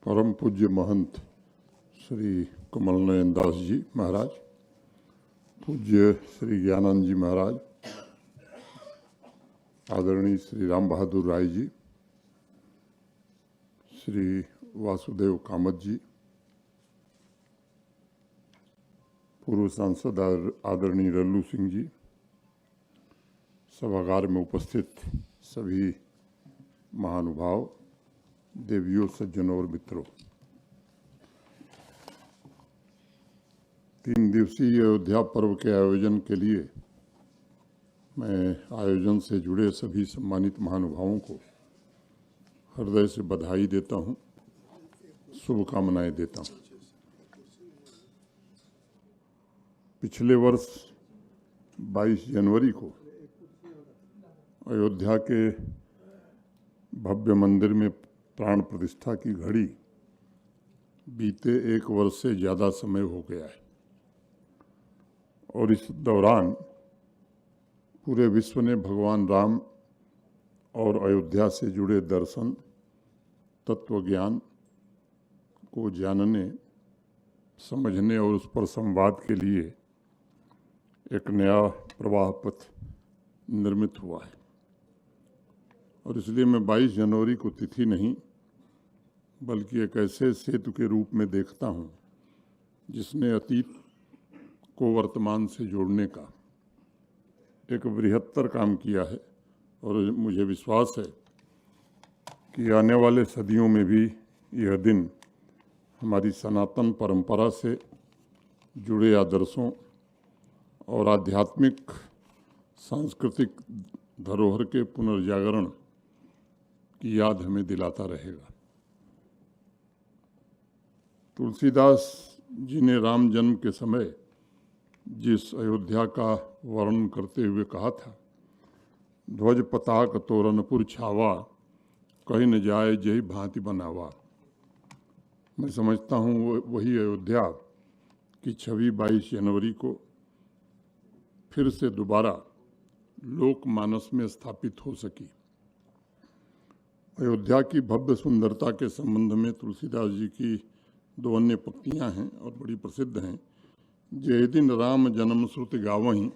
परम पूज्य महंत श्री कमल नयन दास जी महाराज, पूज्य श्री ज्ञानंद जी महाराज, आदरणीय श्री राम बहादुर राय जी, श्री वासुदेव कामत जी, पूर्व सांसद आदरणीय लल्लू सिंह जी, सभागार में उपस्थित सभी महानुभाव, देवियों, सज्जनों और मित्रों, 3 दिवसीय अयोध्या पर्व के आयोजन के लिए मैं आयोजन से जुड़े सभी सम्मानित महानुभावों को हृदय से बधाई देता हूं, शुभकामनाएं देता हूं। पिछले वर्ष 22 जनवरी को अयोध्या के भव्य मंदिर में प्राण प्रतिष्ठा की घड़ी बीते 1 वर्ष से ज़्यादा समय हो गया है और इस दौरान पूरे विश्व ने भगवान राम और अयोध्या से जुड़े दर्शन, तत्व ज्ञान को जानने, समझने और उस पर संवाद के लिए एक नया प्रवाह पथ निर्मित हुआ है। और इसलिए मैं 22 जनवरी को तिथि नहीं बल्कि एक ऐसे सेतु के रूप में देखता हूं जिसने अतीत को वर्तमान से जोड़ने का एक बृहत्तर काम किया है। और मुझे विश्वास है कि आने वाले सदियों में भी यह दिन हमारी सनातन परंपरा से जुड़े आदर्शों और आध्यात्मिक सांस्कृतिक धरोहर के पुनर्जागरण की याद हमें दिलाता रहेगा। तुलसीदास जी ने राम जन्म के समय जिस अयोध्या का वर्णन करते हुए कहा था, ध्वज पताक तोरणपुर छावा, कहीं न जाए जही भांति बनावा। मैं समझता हूँ वही अयोध्या की छवि 22 जनवरी को फिर से दोबारा लोकमानस में स्थापित हो सकी। अयोध्या की भव्य सुंदरता के संबंध में तुलसीदास जी की 2 अन्य पंक्तियां हैं और बड़ी प्रसिद्ध हैं। जय दिन राम जन्म श्रुति गावहीं,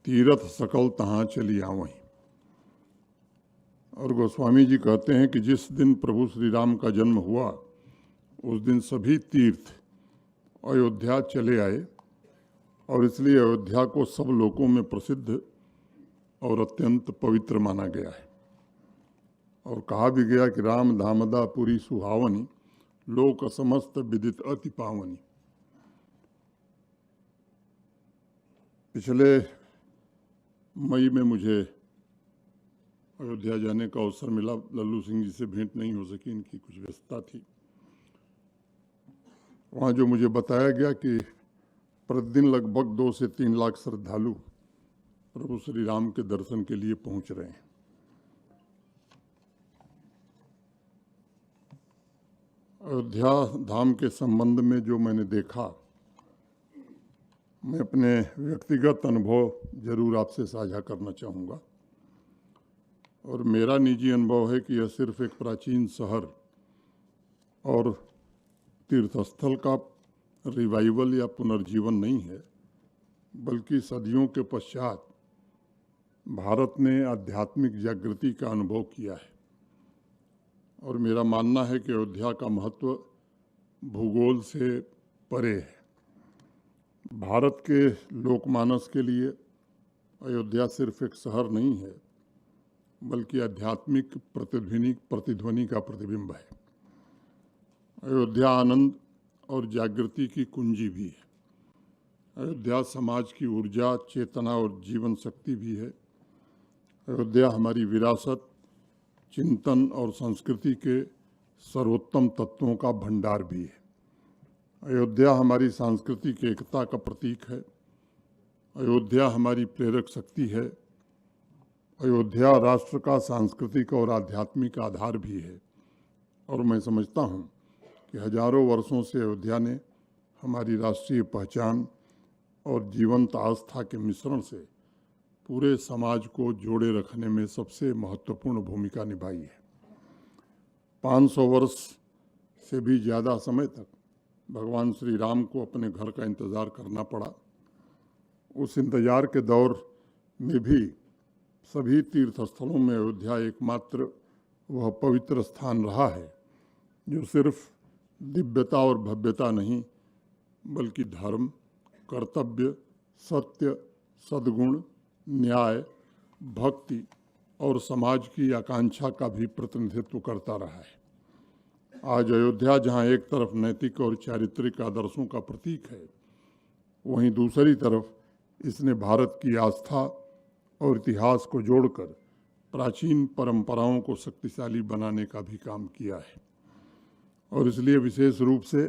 तीरथ सकल तहाँ चली आवहीं। और गोस्वामी जी कहते हैं कि जिस दिन प्रभु श्री राम का जन्म हुआ उस दिन सभी तीर्थ अयोध्या चले आए और इसलिए अयोध्या को सब लोकों में प्रसिद्ध और अत्यंत पवित्र माना गया है। और कहा भी गया कि राम धामदा पुरी सुहावनी, लोक समस्त विदित अति पावनी। पिछले मई में मुझे अयोध्या जाने का अवसर मिला। लल्लू सिंह जी से भेंट नहीं हो सकी, इनकी कुछ व्यस्तता थी। वहाँ जो मुझे बताया गया कि प्रतिदिन लगभग 2 से 3 लाख श्रद्धालु प्रभु श्री राम के दर्शन के लिए पहुंच रहे हैं। अयोध्या धाम के संबंध में जो मैंने देखा, मैं अपने व्यक्तिगत अनुभव जरूर आपसे साझा करना चाहूँगा। और मेरा निजी अनुभव है कि यह सिर्फ एक प्राचीन शहर और तीर्थस्थल का रिवाइवल या पुनर्जीवन नहीं है, बल्कि सदियों के पश्चात भारत ने आध्यात्मिक जागृति का अनुभव किया है। और मेरा मानना है कि अयोध्या का महत्व भूगोल से परे है। भारत के लोकमानस के लिए अयोध्या सिर्फ एक शहर नहीं है, बल्कि आध्यात्मिक प्रतिध्वनि का प्रतिबिंब है। अयोध्या आनंद और जागृति की कुंजी भी है। अयोध्या समाज की ऊर्जा, चेतना और जीवन शक्ति भी है। अयोध्या हमारी विरासत, चिंतन और संस्कृति के सर्वोत्तम तत्वों का भंडार भी है। अयोध्या हमारी सांस्कृतिक एकता का प्रतीक है। अयोध्या हमारी प्रेरक शक्ति है। अयोध्या राष्ट्र का सांस्कृतिक और आध्यात्मिक आधार भी है। और मैं समझता हूँ कि हजारों वर्षों से अयोध्या ने हमारी राष्ट्रीय पहचान और जीवंत आस्था के मिश्रण से पूरे समाज को जोड़े रखने में सबसे महत्वपूर्ण भूमिका निभाई है। 500 वर्ष से भी ज़्यादा समय तक भगवान श्री राम को अपने घर का इंतज़ार करना पड़ा। उस इंतज़ार के दौर में भी सभी तीर्थ स्थलों में अयोध्या एकमात्र वह पवित्र स्थान रहा है जो सिर्फ दिव्यता और भव्यता नहीं बल्कि धर्म, कर्तव्य, सत्य, सद्गुण, न्याय, भक्ति और समाज की आकांक्षा का भी प्रतिनिधित्व करता रहा है। आज अयोध्या जहां एक तरफ नैतिक और चारित्रिक आदर्शों का प्रतीक है, वहीं दूसरी तरफ इसने भारत की आस्था और इतिहास को जोड़कर प्राचीन परंपराओं को शक्तिशाली बनाने का भी काम किया है। और इसलिए विशेष रूप से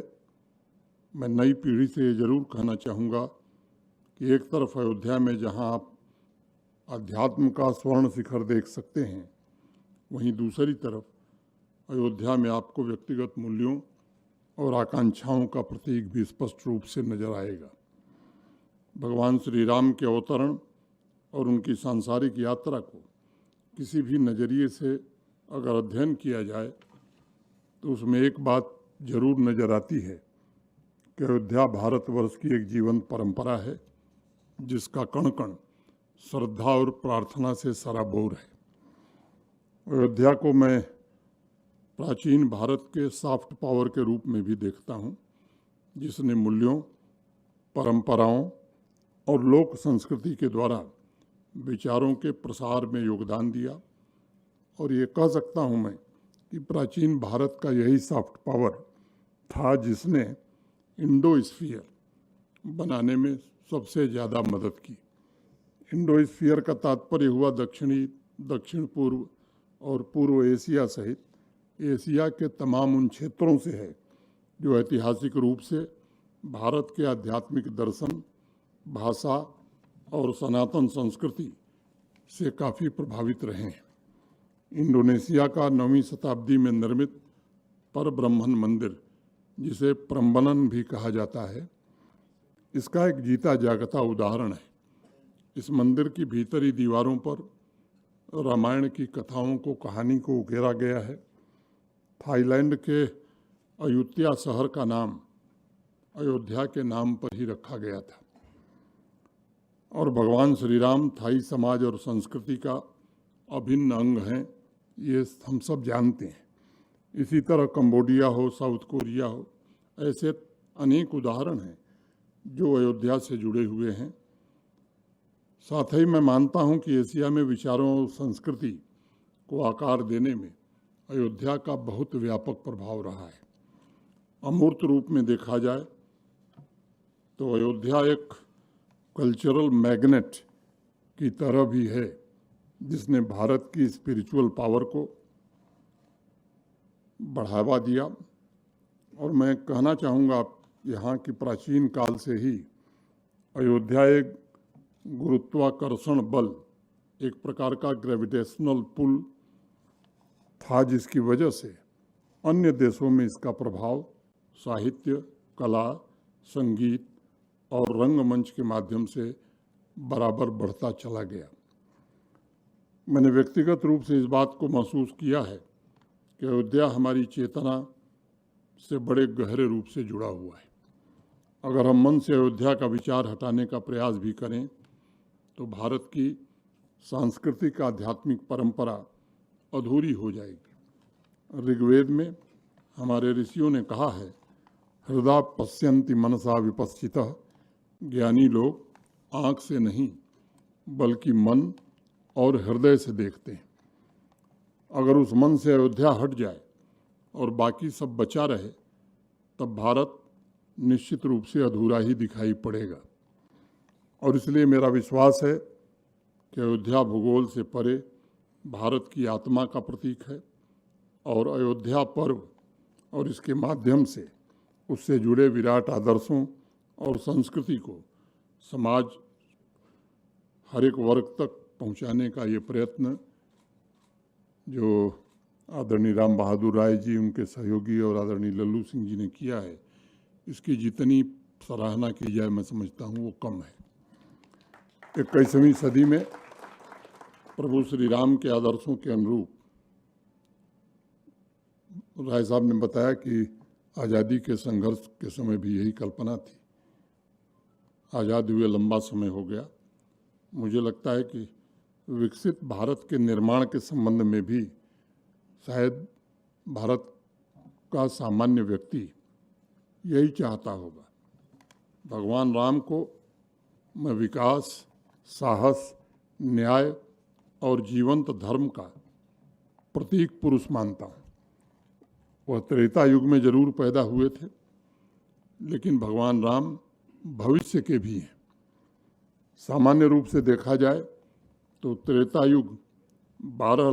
मैं नई पीढ़ी से ये जरूर कहना चाहूँगा कि एक तरफ अयोध्या में जहाँ आप अध्यात्म का स्वर्ण शिखर देख सकते हैं, वहीं दूसरी तरफ अयोध्या में आपको व्यक्तिगत मूल्यों और आकांक्षाओं का प्रतीक भी स्पष्ट रूप से नजर आएगा। भगवान श्री राम के अवतरण और उनकी सांसारिक यात्रा को किसी भी नज़रिए से अगर अध्ययन किया जाए तो उसमें एक बात जरूर नज़र आती है कि अयोध्या भारतवर्ष की एक जीवंत परंपरा है जिसका कण कण श्रद्धा और प्रार्थना से सराबोर है। अयोध्या को मैं प्राचीन भारत के सॉफ्ट पावर के रूप में भी देखता हूँ, जिसने मूल्यों, परंपराओं और लोक संस्कृति के द्वारा विचारों के प्रसार में योगदान दिया। और ये कह सकता हूँ मैं कि प्राचीन भारत का यही सॉफ्ट पावर था जिसने इंडोस्फीयर बनाने में सबसे ज़्यादा मदद की। इंडोस्फीयर का तात्पर्य हुआ दक्षिणी, दक्षिण पूर्व और पूर्व एशिया सहित एशिया के तमाम उन क्षेत्रों से है जो ऐतिहासिक रूप से भारत के आध्यात्मिक दर्शन, भाषा और सनातन संस्कृति से काफ़ी प्रभावित रहे हैं। इंडोनेशिया का 9वीं शताब्दी में निर्मित परब्रह्मन मंदिर, जिसे प्रम्बनन भी कहा जाता है, इसका एक जीता जागता उदाहरण है। इस मंदिर की भीतरी दीवारों पर रामायण की कथाओं को, कहानी को उकेरा गया है। थाईलैंड के अयुत्या शहर का नाम अयोध्या के नाम पर ही रखा गया था। और भगवान श्री राम थाई समाज और संस्कृति का अभिन्न अंग हैं, ये हम सब जानते हैं। इसी तरह कंबोडिया हो, साउथ कोरिया हो, ऐसे अनेक उदाहरण हैं जो अयोध्या से जुड़े हुए हैं। साथ ही मैं मानता हूं कि एशिया में विचारों और संस्कृति को आकार देने में अयोध्या का बहुत व्यापक प्रभाव रहा है। अमूर्त रूप में देखा जाए तो अयोध्या एक कल्चरल मैग्नेट की तरह भी है, जिसने भारत की स्पिरिचुअल पावर को बढ़ावा दिया। और मैं कहना चाहूँगा यहाँ की प्राचीन काल से ही अयोध्या एक गुरुत्वाकर्षण बल, एक प्रकार का ग्रेविटेशनल पुल था, जिसकी वजह से अन्य देशों में इसका प्रभाव साहित्य, कला, संगीत और रंगमंच के माध्यम से बराबर बढ़ता चला गया। मैंने व्यक्तिगत रूप से इस बात को महसूस किया है कि अयोध्या हमारी चेतना से बड़े गहरे रूप से जुड़ा हुआ है। अगर हम मन से अयोध्या का विचार हटाने का प्रयास भी करें तो भारत की सांस्कृतिक आध्यात्मिक परंपरा अधूरी हो जाएगी। ऋग्वेद में हमारे ऋषियों ने कहा है, हृदय पश्यन्ति मनसा विपश्चितः, ज्ञानी लोग आँख से नहीं बल्कि मन और हृदय से देखते हैं। अगर उस मन से अयोध्या हट जाए और बाकी सब बचा रहे, तब भारत निश्चित रूप से अधूरा ही दिखाई पड़ेगा। और इसलिए मेरा विश्वास है कि अयोध्या भूगोल से परे भारत की आत्मा का प्रतीक है और अयोध्या पर्व और इसके माध्यम से उससे जुड़े विराट आदर्शों और संस्कृति को समाज हर एक वर्ग तक पहुंचाने का ये प्रयत्न जो आदरणीय राम बहादुर राय जी, उनके सहयोगी और आदरणीय लल्लू सिंह जी ने किया है, इसकी जितनी सराहना की जाए मैं समझता हूँ वो कम है। 21वीं सदी में प्रभु श्री राम के आदर्शों के अनुरूप राय साहब ने बताया कि आज़ादी के संघर्ष के समय भी यही कल्पना थी। आज़ाद हुए लंबा समय हो गया। मुझे लगता है कि विकसित भारत के निर्माण के संबंध में भी शायद भारत का सामान्य व्यक्ति यही चाहता होगा। भगवान राम को मैं विकास, साहस, न्याय और जीवंत धर्म का प्रतीक पुरुष मानता हूँ। वह त्रेता युग में जरूर पैदा हुए थे, लेकिन भगवान राम भविष्य के भी हैं। सामान्य रूप से देखा जाए तो त्रेता युग 12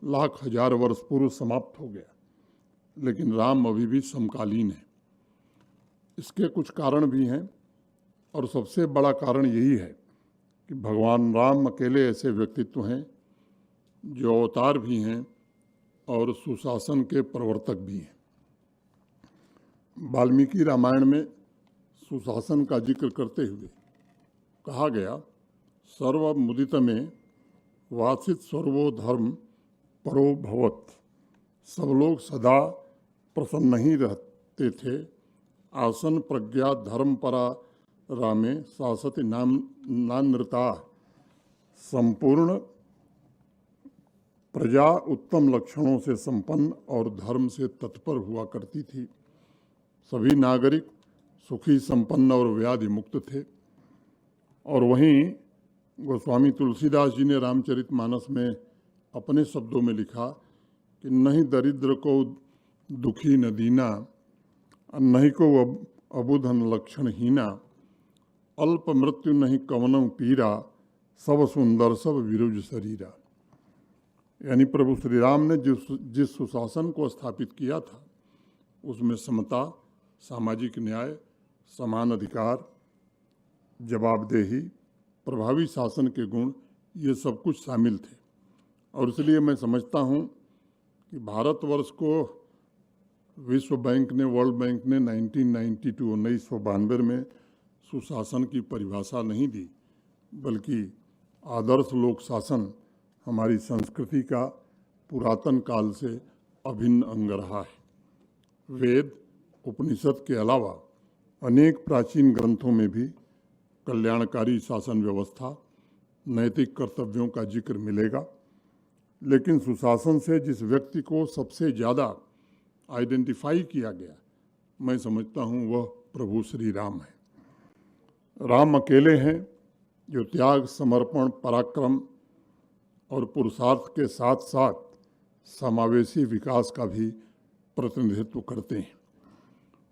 लाख हजार वर्ष पूर्व समाप्त हो गया, लेकिन राम अभी भी समकालीन है। इसके कुछ कारण भी हैं और सबसे बड़ा कारण यही है कि भगवान राम अकेले ऐसे व्यक्तित्व हैं जो अवतार भी हैं और सुशासन के प्रवर्तक भी हैं। वाल्मीकि रामायण में सुशासन का जिक्र करते हुए कहा गया, सर्वमुदित में वासित सर्वो धर्म परो भवत। सब लोग सदा प्रसन्न ही रहते थे। आसन प्रज्ञा धर्म परा रामे शासति नानृता। संपूर्ण प्रजा उत्तम लक्षणों से संपन्न और धर्म से तत्पर हुआ करती थी। सभी नागरिक सुखी, संपन्न और व्याधि मुक्त थे। और वहीं गोस्वामी तुलसीदास जी ने रामचरितमानस में अपने शब्दों में लिखा कि नहीं दरिद्र को दुखी न दीना, नहीं को अबुधन लक्षणहीना, अल्प मृत्यु नहीं कवनं पीरा, सब सुंदर सब विरुज शरीरा। यानी प्रभु श्री राम ने जिस सुशासन को स्थापित किया था उसमें समता, सामाजिक न्याय, समान अधिकार, जवाबदेही, प्रभावी शासन के गुण, ये सब कुछ शामिल थे। और इसलिए मैं समझता हूँ कि भारतवर्ष को विश्व बैंक ने, वर्ल्ड बैंक ने 1992 में सुशासन की परिभाषा नहीं दी, बल्कि आदर्श लोक शासन हमारी संस्कृति का पुरातन काल से अभिन्न अंग रहा है। वेद, उपनिषद के अलावा अनेक प्राचीन ग्रंथों में भी कल्याणकारी शासन व्यवस्था, नैतिक कर्तव्यों का जिक्र मिलेगा। लेकिन सुशासन से जिस व्यक्ति को सबसे ज़्यादा आइडेंटिफाई किया गया, मैं समझता हूँ वह प्रभु श्री राम है। राम अकेले हैं जो त्याग, समर्पण, पराक्रम और पुरुषार्थ के साथ साथ समावेशी विकास का भी प्रतिनिधित्व करते हैं।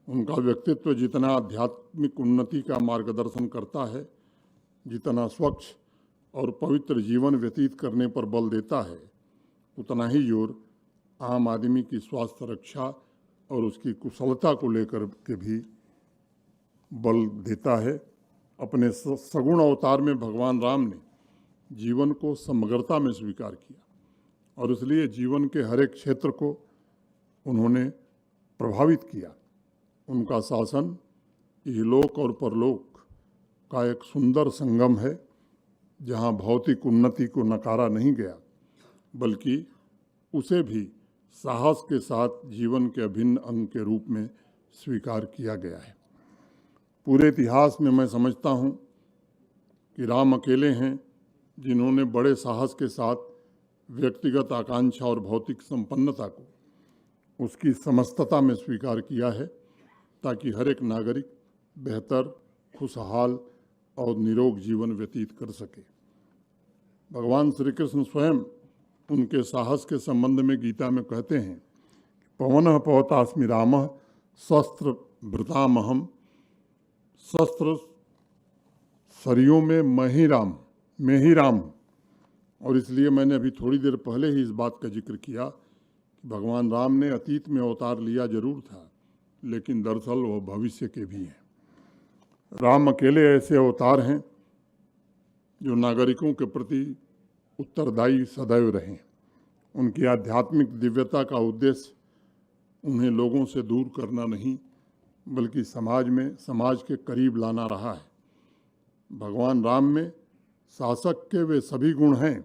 उनका व्यक्तित्व जितना आध्यात्मिक उन्नति का मार्गदर्शन करता है, जितना स्वच्छ और पवित्र जीवन व्यतीत करने पर बल देता है, उतना ही जोर आम आदमी की स्वास्थ्य रक्षा और उसकी कुशलता को लेकर के भी बल देता है। अपने सगुण अवतार में भगवान राम ने जीवन को समग्रता में स्वीकार किया और इसलिए जीवन के हर एक क्षेत्र को उन्होंने प्रभावित किया। उनका शासन इहलोक और परलोक का एक सुंदर संगम है, जहाँ भौतिक उन्नति को नकारा नहीं गया, बल्कि उसे भी साहस के साथ जीवन के अभिन्न अंग के रूप में स्वीकार किया गया है। पूरे इतिहास में मैं समझता हूँ कि राम अकेले हैं जिन्होंने बड़े साहस के साथ व्यक्तिगत आकांक्षा और भौतिक संपन्नता को उसकी समस्तता में स्वीकार किया है, ताकि हर एक नागरिक बेहतर, खुशहाल और निरोग जीवन व्यतीत कर सके। भगवान श्री कृष्ण स्वयं उनके साहस के संबंध में गीता में कहते हैं, पवनः पवतास्मि रामः शस्त्र भृतामहम। शस्त्र सरियों में मैं ही राम हूँ। और इसलिए मैंने अभी थोड़ी देर पहले ही इस बात का जिक्र किया कि भगवान राम ने अतीत में अवतार लिया जरूर था, लेकिन दरअसल वह भविष्य के भी हैं। राम अकेले ऐसे अवतार हैं जो नागरिकों के प्रति उत्तरदायी सदैव रहें। उनकी आध्यात्मिक दिव्यता का उद्देश्य उन्हें लोगों से दूर करना नहीं, बल्कि समाज के करीब लाना रहा है। भगवान राम में शासक के वे सभी गुण हैं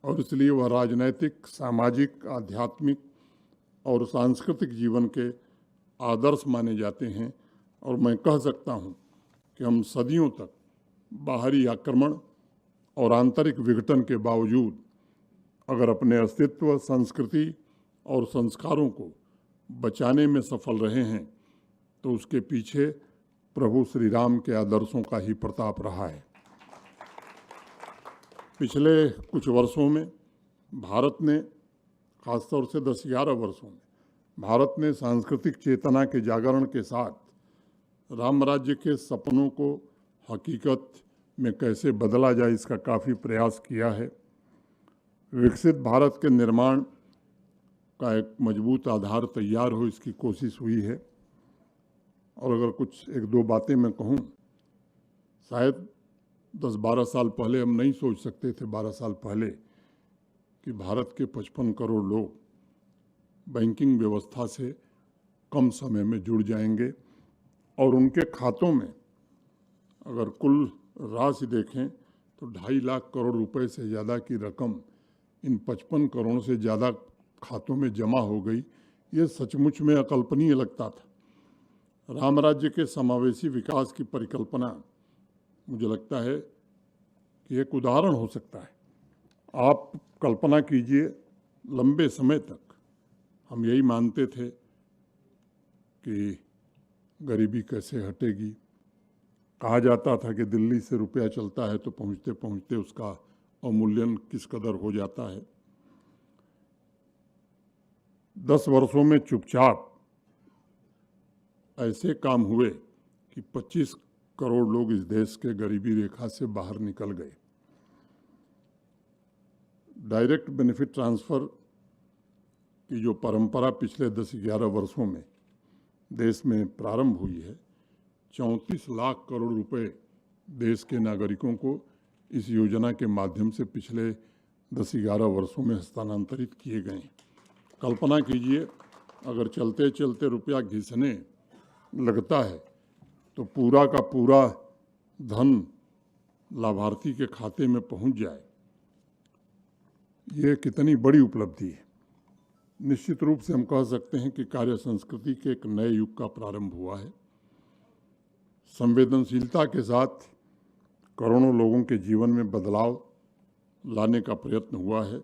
और इसलिए वह राजनैतिक, सामाजिक, आध्यात्मिक और सांस्कृतिक जीवन के आदर्श माने जाते हैं और मैं कह सकता हूं कि हम सदियों तक बाहरी आक्रमण और आंतरिक विघटन के बावजूद अगर अपने अस्तित्व, संस्कृति और संस्कारों को बचाने में सफल रहे हैं तो उसके पीछे प्रभु श्री राम के आदर्शों का ही प्रताप रहा है। पिछले कुछ वर्षों में भारत ने, खासतौर से 10-11 वर्षों में भारत ने सांस्कृतिक चेतना के जागरण के साथ राम राज्य के सपनों को हकीकत में कैसे बदला जाए इसका काफ़ी प्रयास किया है। विकसित भारत के निर्माण का एक मजबूत आधार तैयार हो इसकी कोशिश हुई है। और अगर कुछ 1-2 बातें मैं कहूँ, शायद 10-12 साल पहले हम नहीं सोच सकते थे, 12 साल पहले, कि भारत के 55 करोड़ लोग बैंकिंग व्यवस्था से कम समय में जुड़ जाएंगे और उनके खातों में अगर कुल राशि देखें तो 2.5 लाख करोड़ रुपए से ज़्यादा की रकम इन 55 करोड़ से ज़्यादा खातों में जमा हो गई। ये सचमुच में अकल्पनीय लगता था। राम राज्य के समावेशी विकास की परिकल्पना मुझे लगता है कि एक उदाहरण हो सकता है। आप कल्पना कीजिए, लंबे समय तक हम यही मानते थे कि गरीबी कैसे हटेगी। कहा जाता था कि दिल्ली से रुपया चलता है तो पहुंचते पहुंचते उसका अवमूल्यन किस कदर हो जाता है। 10 वर्षों में चुपचाप ऐसे काम हुए कि 25 करोड़ लोग इस देश के गरीबी रेखा से बाहर निकल गए। डायरेक्ट बेनिफिट ट्रांसफ़र की जो परंपरा पिछले 10-11 वर्षों में देश में प्रारंभ हुई है, 34 लाख करोड़ रुपए देश के नागरिकों को इस योजना के माध्यम से पिछले 10-11 वर्षों में हस्तांतरित किए गए। कल्पना कीजिए, अगर चलते चलते रुपया घिसने लगता है तो पूरा का पूरा धन लाभार्थी के खाते में पहुंच जाए, ये कितनी बड़ी उपलब्धि है। निश्चित रूप से हम कह सकते हैं कि कार्य संस्कृति के एक नए युग का प्रारंभ हुआ है। संवेदनशीलता के साथ करोड़ों लोगों के जीवन में बदलाव लाने का प्रयत्न हुआ है।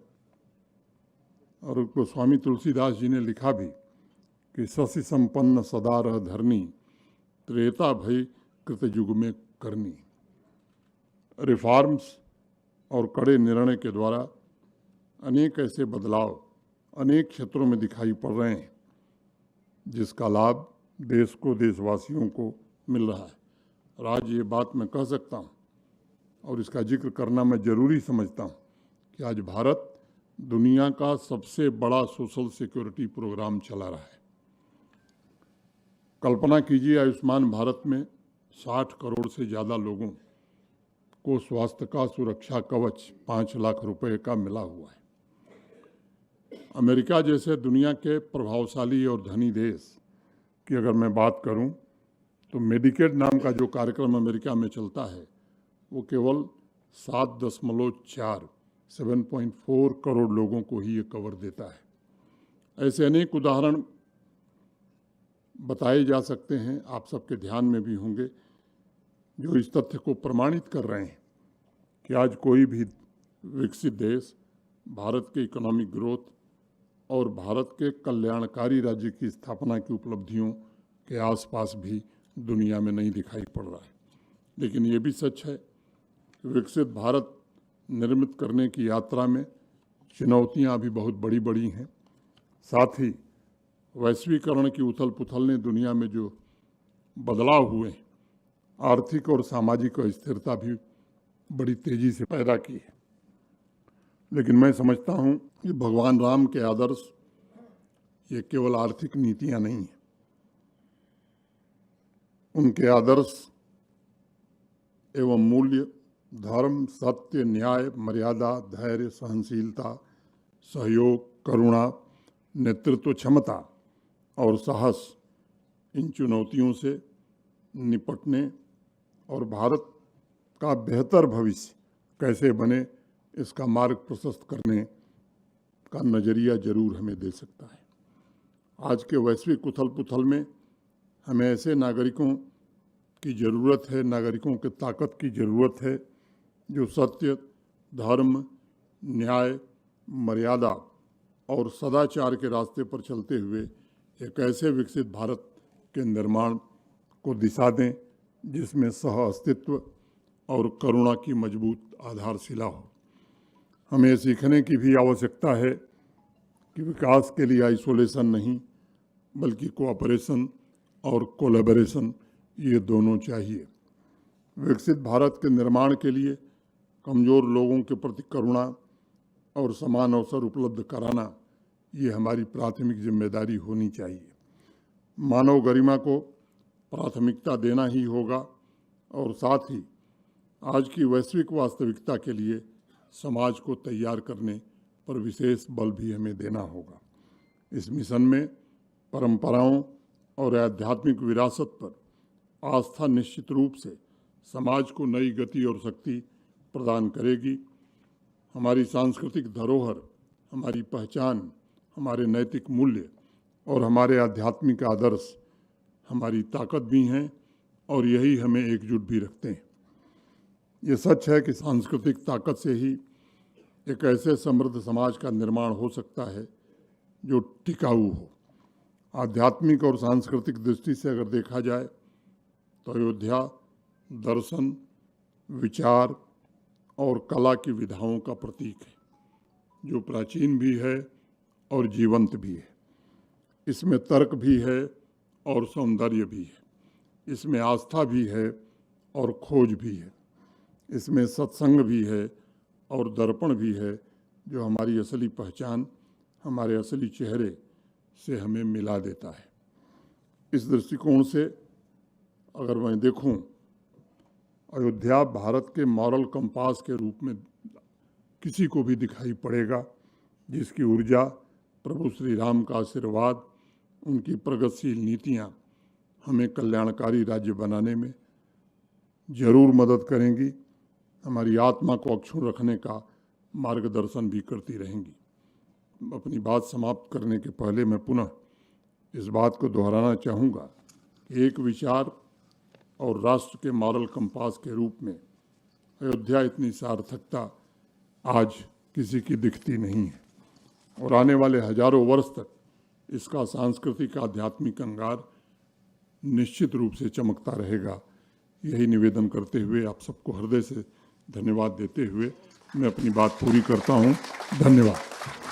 और गोस्वामी तुलसीदास जी ने लिखा भी कि शशि संपन्न सदा रह धरनी, त्रेता भई कृत युग में करनी। रिफॉर्म्स और कड़े निर्णय के द्वारा अनेक ऐसे बदलाव अनेक क्षेत्रों में दिखाई पड़ रहे हैं जिसका लाभ देश को, देशवासियों को मिल रहा है। और आज ये बात मैं कह सकता हूँ और इसका जिक्र करना मैं ज़रूरी समझता हूँ कि आज भारत दुनिया का सबसे बड़ा सोशल सिक्योरिटी प्रोग्राम चला रहा है। कल्पना कीजिए, आयुष्मान भारत में 60 करोड़ से ज़्यादा लोगों को स्वास्थ्य का सुरक्षा कवच 5 लाख रुपए का मिला हुआ है। अमेरिका जैसे दुनिया के प्रभावशाली और धनी देश की अगर मैं बात करूं तो मेडिकेड नाम का जो कार्यक्रम अमेरिका में चलता है वो केवल 7.4 करोड़ लोगों को ही ये कवर देता है। ऐसे अनेक उदाहरण बताए जा सकते हैं, आप सबके ध्यान में भी होंगे, जो इस तथ्य को प्रमाणित कर रहे हैं कि आज कोई भी विकसित देश भारत के इकोनॉमिक ग्रोथ और भारत के कल्याणकारी राज्य की स्थापना की उपलब्धियों के आसपास भी दुनिया में नहीं दिखाई पड़ रहा है। लेकिन ये भी सच है कि विकसित भारत निर्मित करने की यात्रा में चुनौतियां भी बहुत बड़ी बड़ी हैं। साथ ही वैश्वीकरण की उथल पुथल ने दुनिया में जो बदलाव हुए, आर्थिक और सामाजिक अस्थिरता भी बड़ी तेजी से पैदा की है। लेकिन मैं समझता हूँ कि भगवान राम के आदर्श ये केवल आर्थिक नीतियाँ नहीं हैं। उनके आदर्श एवं मूल्य धर्म, सत्य, न्याय, मर्यादा, धैर्य, सहनशीलता, सहयोग, करुणा, नेतृत्व क्षमता और साहस, इन चुनौतियों से निपटने और भारत का बेहतर भविष्य कैसे बने इसका मार्ग प्रशस्त करने का नज़रिया जरूर हमें दे सकता है। आज के वैश्विक उथल पुथल में हमें ऐसे नागरिकों की ज़रूरत है, नागरिकों की ताकत की ज़रूरत है जो सत्य, धर्म, न्याय, मर्यादा और सदाचार के रास्ते पर चलते हुए एक ऐसे विकसित भारत के निर्माण को दिशा दें जिसमें सह अस्तित्व और करुणा की मजबूत आधारशिला हो। हमें सीखने की भी आवश्यकता है कि विकास के लिए आइसोलेशन नहीं बल्कि कोऑपरेशन और कोलैबोरेशन ये दोनों चाहिए। विकसित भारत के निर्माण के लिए कमज़ोर लोगों के प्रति करुणा और समान अवसर उपलब्ध कराना ये हमारी प्राथमिक जिम्मेदारी होनी चाहिए। मानव गरिमा को प्राथमिकता देना ही होगा और साथ ही आज की वैश्विक वास्तविकता के लिए समाज को तैयार करने पर विशेष बल भी हमें देना होगा। इस मिशन में परंपराओं और आध्यात्मिक विरासत पर आस्था निश्चित रूप से समाज को नई गति और शक्ति प्रदान करेगी। हमारी सांस्कृतिक धरोहर, हमारी पहचान, हमारे नैतिक मूल्य और हमारे आध्यात्मिक आदर्श हमारी ताकत भी हैं और यही हमें एकजुट भी रखते हैं। ये सच है कि सांस्कृतिक ताकत से ही एक ऐसे समृद्ध समाज का निर्माण हो सकता है जो टिकाऊ हो। आध्यात्मिक और सांस्कृतिक दृष्टि से अगर देखा जाए तो अयोध्या दर्शन, विचार और कला की विधाओं का प्रतीक है जो प्राचीन भी है और जीवंत भी है। इसमें तर्क भी है और सौंदर्य भी है। इसमें आस्था भी है और खोज भी है। इसमें सत्संग भी है और दर्पण भी है जो हमारी असली पहचान, हमारे असली चेहरे से हमें मिला देता है। इस दृष्टिकोण से अगर मैं देखूं, अयोध्या भारत के मॉरल कंपास के रूप में किसी को भी दिखाई पड़ेगा जिसकी ऊर्जा, प्रभु श्री राम का आशीर्वाद, उनकी प्रगतिशील नीतियां हमें कल्याणकारी राज्य बनाने में जरूर मदद करेंगी, हमारी आत्मा को अक्षुण्ण रखने का मार्गदर्शन भी करती रहेंगी। अपनी बात समाप्त करने के पहले मैं पुनः इस बात को दोहराना चाहूँगा कि एक विचार और राष्ट्र के मॉरल कंपास के रूप में अयोध्या इतनी सार्थकता आज किसी की दिखती नहीं है और आने वाले हजारों वर्ष तक इसका सांस्कृतिक आध्यात्मिक अंगार निश्चित रूप से चमकता रहेगा। यही निवेदन करते हुए आप सबको हृदय से धन्यवाद देते हुए मैं अपनी बात पूरी करता हूँ। धन्यवाद।